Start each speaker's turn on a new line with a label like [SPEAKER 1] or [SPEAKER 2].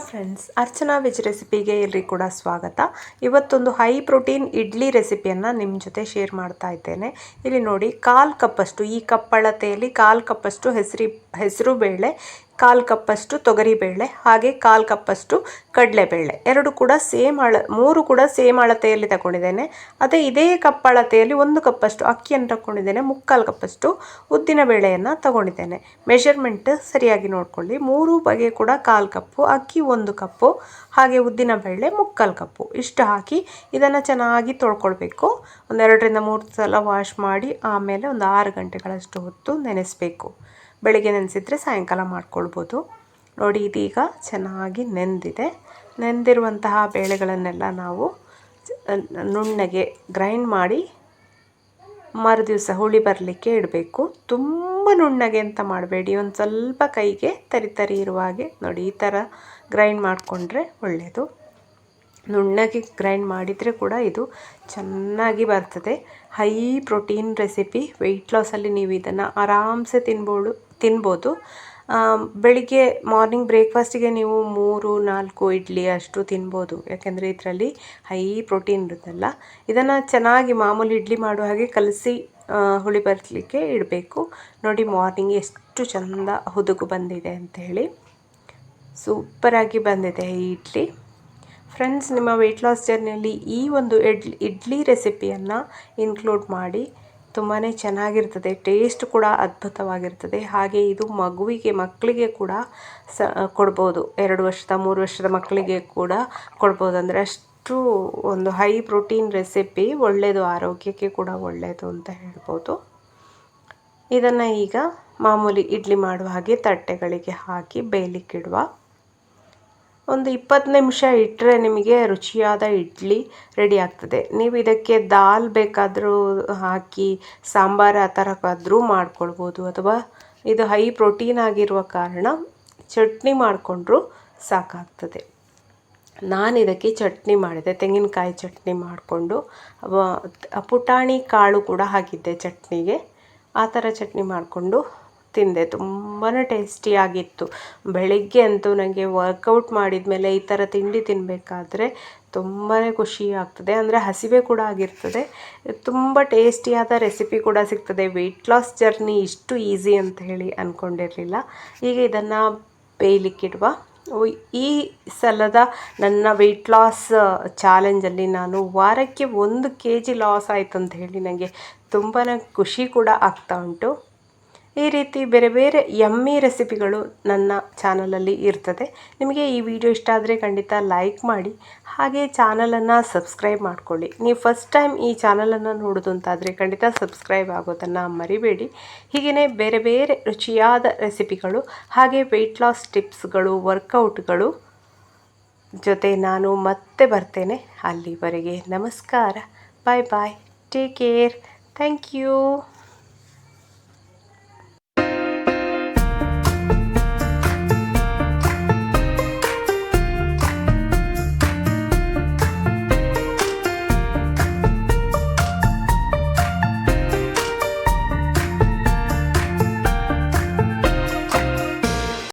[SPEAKER 1] Friends, Archana veg ರೆಸಿಪಿಗೆ ಎಲ್ರಿಗೂ ಕೂಡ ಸ್ವಾಗತ. ಇವತ್ತೊಂದು ಹೈ ಪ್ರೋಟೀನ್ ಇಡ್ಲಿ ರೆಸಿಪಿಯನ್ನು ನಿಮ್ಮ ಜೊತೆ ಶೇರ್ ಮಾಡ್ತಾ ಇದ್ದೇನೆ. ಇಲ್ಲಿ ನೋಡಿ, 1/4 ಕಪ್ಪಷ್ಟು, ಈ ಕಪ್ ಅಳತೆಯಲ್ಲಿ 1/4 ಕಪ್ಪಷ್ಟು ಹೆಸರು ಬೇಳೆ, 1/4 ಕಪ್ಪಷ್ಟು ತೊಗರಿಬೇಳೆ, ಹಾಗೆ 1/4 ಕಪ್ಪಷ್ಟು ಕಡಲೆಬೇಳೆ, ಮೂರು ಕೂಡ ಸೇಮ್ ಅಳತೆಯಲ್ಲಿ ತಗೊಂಡಿದ್ದೇನೆ. ಅದೇ ಇದೇ ಕಪ್ ಅಳತೆಯಲ್ಲಿ 1 ಕಪ್ಪಷ್ಟು ಅಕ್ಕಿಯನ್ನು ತಗೊಂಡಿದ್ದೇನೆ, 3/4 ಕಪ್ಪಷ್ಟು ಉದ್ದಿನ ಬೇಳೆಯನ್ನು ತಗೊಂಡಿದ್ದೇನೆ. ಮೆಷರ್ಮೆಂಟ್ ಸರಿಯಾಗಿ ನೋಡ್ಕೊಳ್ಳಿ. 3 ಬಗೆ ಕೂಡ 1/4 ಕಪ್ಪು, ಅಕ್ಕಿ 1 ಕಪ್ಪು, ಹಾಗೆ ಉದ್ದಿನ ಬೇಳೆ 3/4 ಕಪ್ಪು. ಇಷ್ಟು ಹಾಕಿ ಇದನ್ನು ಚೆನ್ನಾಗಿ ತೊಳ್ಕೊಳ್ಬೇಕು. 2 ರಿಂದ 3 ಸಲ ವಾಶ್ ಮಾಡಿ ಆಮೇಲೆ ಒಂದು 6 ಗಂಟೆಗಳಷ್ಟು ಹೊತ್ತು ನೆನೆಸಬೇಕು. ಬೆಳಿಗ್ಗೆ ನೆನೆಸಿದರೆ ಸಾಯಂಕಾಲ ಮಾಡ್ಕೊಳ್ಬೋದು. ನೋಡಿ, ಇದೀಗ ಚೆನ್ನಾಗಿ ನೆಂದಿರುವಂತಹ ಬೇಳೆಗಳನ್ನೆಲ್ಲ ನಾವು ನುಣ್ಣಗೆ ಗ್ರೈಂಡ್ ಮಾಡಿ ಮರುದಿವಸ ಹುಳಿ ಬರಲಿಕ್ಕೆ ಇಡಬೇಕು. ತುಂಬ ನುಣ್ಣಗೆ ಅಂತ ಮಾಡಬೇಡಿ, ಒಂದು ಸ್ವಲ್ಪ ಕೈಗೆ ತರಿ ಇರುವ ಹಾಗೆ ನೋಡಿ ಈ ಥರ ಗ್ರೈಂಡ್ ಮಾಡಿಕೊಂಡ್ರೆ ಒಳ್ಳೆಯದು. ನುಣ್ಣಗೆ ಗ್ರೈಂಡ್ ಮಾಡಿದರೆ ಕೂಡ ಇದು ಚೆನ್ನಾಗಿ ಬರ್ತದೆ. ಹೈ ಪ್ರೋಟೀನ್ ರೆಸಿಪಿ, ವೆಯ್ಟ್ ಲಾಸಲ್ಲಿ ನೀವು ಇದನ್ನು ಆರಾಮ್ಸೆ ತಿನ್ಬೋದು. ಬೆಳಿಗ್ಗೆ ಮಾರ್ನಿಂಗ್ ಬ್ರೇಕ್ಫಾಸ್ಟಿಗೆ ನೀವು 3-4 ಇಡ್ಲಿ ಅಷ್ಟು ತಿನ್ಬೋದು, ಯಾಕೆಂದರೆ ಇದರಲ್ಲಿ ಹೈ ಪ್ರೋಟೀನ್ ಇರುತ್ತಲ್ಲ. ಇದನ್ನು ಚೆನ್ನಾಗಿ ಮಾಮೂಲಿ ಇಡ್ಲಿ ಮಾಡುವ ಹಾಗೆ ಕಲಸಿ ಹುಳಿ ಬರಲಿಕ್ಕೆ ಇಡಬೇಕು. ನೋಡಿ, ಮಾರ್ನಿಂಗ್ ಎಷ್ಟು ಚೆಂದ ಹುದುಗು ಬಂದಿದೆ ಅಂಥೇಳಿ, ಸೂಪರಾಗಿ ಬಂದಿದೆ ಈ ಇಡ್ಲಿ. ಫ್ರೆಂಡ್ಸ್, ನಿಮ್ಮ ವೆಯ್ಟ್ ಲಾಸ್ ಜರ್ನಿಯಲ್ಲಿ ಈ ಒಂದು ಇಡ್ಲಿ ರೆಸಿಪಿಯನ್ನು ಇನ್ಕ್ಲೂಡ್ ಮಾಡಿ. ತುಂಬಾ ಚೆನ್ನಾಗಿರ್ತದೆ, ಟೇಸ್ಟ್ ಕೂಡ ಅದ್ಭುತವಾಗಿರ್ತದೆ. ಹಾಗೆ ಇದು ಮಕ್ಕಳಿಗೆ ಕೂಡ ಕೊಡ್ಬೋದು. 2 ವರ್ಷದ 3 ವರ್ಷದ ಮಕ್ಕಳಿಗೆ ಕೂಡ ಕೊಡ್ಬೋದು. ಅಂದರೆ ಅಷ್ಟು ಒಂದು ಹೈ ಪ್ರೋಟೀನ್ ರೆಸಿಪಿ, ಒಳ್ಳೆಯದು, ಆರೋಗ್ಯಕ್ಕೆ ಕೂಡ ಒಳ್ಳೆಯದು ಅಂತ ಹೇಳ್ಬೋದು. ಇದನ್ನು ಈಗ ಮಾಮೂಲಿ ಇಡ್ಲಿ ಮಾಡುವ ಹಾಗೆ ತಟ್ಟೆಗಳಿಗೆ ಹಾಕಿ ಬೇಯಲಿಕ್ಕಿಡುವ. ಒಂದು 20 ನಿಮಿಷ ಇಟ್ಟರೆ ನಿಮಗೆ ರುಚಿಯಾದ ಇಡ್ಲಿ ರೆಡಿ ಆಗ್ತದೆ. ನೀವು ಇದಕ್ಕೆ ದಾಲ್ ಬೇಕಾದರೂ ಹಾಕಿ ಸಾಂಬಾರು ಆ ಥರಕ್ಕಾದರೂ ಮಾಡ್ಕೊಳ್ಬೋದು, ಅಥವಾ ಇದು ಹೈ ಪ್ರೋಟೀನ್ ಆಗಿರುವ ಕಾರಣ ಚಟ್ನಿ ಮಾಡಿಕೊಂಡ್ರೂ ಸಾಕಾಗ್ತದೆ. ನಾನು ಇದಕ್ಕೆ ಚಟ್ನಿ ಮಾಡಿದೆ, ತೆಂಗಿನಕಾಯಿ ಚಟ್ನಿ ಮಾಡಿಕೊಂಡು, ಪುಟಾಣಿ ಕಾಳು ಕೂಡ ಹಾಕಿದ್ದೆ ಚಟ್ನಿಗೆ. ಆ ಥರ ಚಟ್ನಿ ಮಾಡಿಕೊಂಡು ತಿಂದೆ. ತುಂಬಾ ಟೇಸ್ಟಿಯಾಗಿತ್ತು. ಬೆಳಿಗ್ಗೆ ಅಂತೂ ನನಗೆ ವರ್ಕೌಟ್ ಮಾಡಿದ ಮೇಲೆ ಈ ಥರ ತಿಂಡಿ ತಿನ್ನಬೇಕಾದ್ರೆ ತುಂಬಾ ಖುಷಿ ಆಗ್ತದೆ. ಅಂದರೆ ಹಸಿವೆ ಕೂಡ ಆಗಿರ್ತದೆ. ತುಂಬ ಟೇಸ್ಟಿಯಾದ ರೆಸಿಪಿ ಕೂಡ ಸಿಗ್ತದೆ. ವೆಯ್ಟ್ ಲಾಸ್ ಜರ್ನಿ ಇಷ್ಟು ಈಸಿ ಅಂತ ಹೇಳಿ ಅಂದ್ಕೊಂಡಿರಲಿಲ್ಲ. ಈಗ ಇದನ್ನು ಬೇಯಲಿಕ್ಕಿಡುವ. ಈ ಸಲದ ನನ್ನ ವೆಯ್ಟ್ ಲಾಸ್ ಚಾಲೆಂಜಲ್ಲಿ ನಾನು ವಾರಕ್ಕೆ 1 kg ಲಾಸ್ ಆಯಿತು ಅಂತ ಹೇಳಿ ನನಗೆ ತುಂಬಾ ಖುಷಿ ಕೂಡ ಆಗ್ತಾ ಉಂಟು. ಈ ರೀತಿ ಬೇರೆ ಬೇರೆ ಯಮ್ಮಿ ರೆಸಿಪಿಗಳು ನನ್ನ ಚಾನಲಲ್ಲಿ ಇರ್ತದೆ. ನಿಮಗೆ ಈ ವಿಡಿಯೋ ಇಷ್ಟ ಆದರೆ ಖಂಡಿತ ಲೈಕ್ ಮಾಡಿ, ಹಾಗೆ ಚಾನಲನ್ನು ಸಬ್ಸ್ಕ್ರೈಬ್ ಮಾಡ್ಕೊಳ್ಳಿ. ನೀವು ಫಸ್ಟ್ ಟೈಮ್ ಈ ಚಾನಲನ್ನು ನೋಡೋದು ಅಂತಾದರೆ ಖಂಡಿತ ಸಬ್ಸ್ಕ್ರೈಬ್ ಆಗೋದನ್ನು ಮರಿಬೇಡಿ. ಹೀಗೆಯೇ ಬೇರೆ ಬೇರೆ ರುಚಿಯಾದ ರೆಸಿಪಿಗಳು, ಹಾಗೆ ವೆಯ್ಟ್ ಲಾಸ್ ಟಿಪ್ಸ್ಗಳು, ವರ್ಕೌಟ್ಗಳು ಜೊತೆ ನಾನು ಮತ್ತೆ ಬರ್ತೇನೆ. ಅಲ್ಲಿವರೆಗೆ ನಮಸ್ಕಾರ, ಬಾಯ್ ಬಾಯ್, ಟೇಕ್ ಕೇರ್, ಥ್ಯಾಂಕ್ ಯು.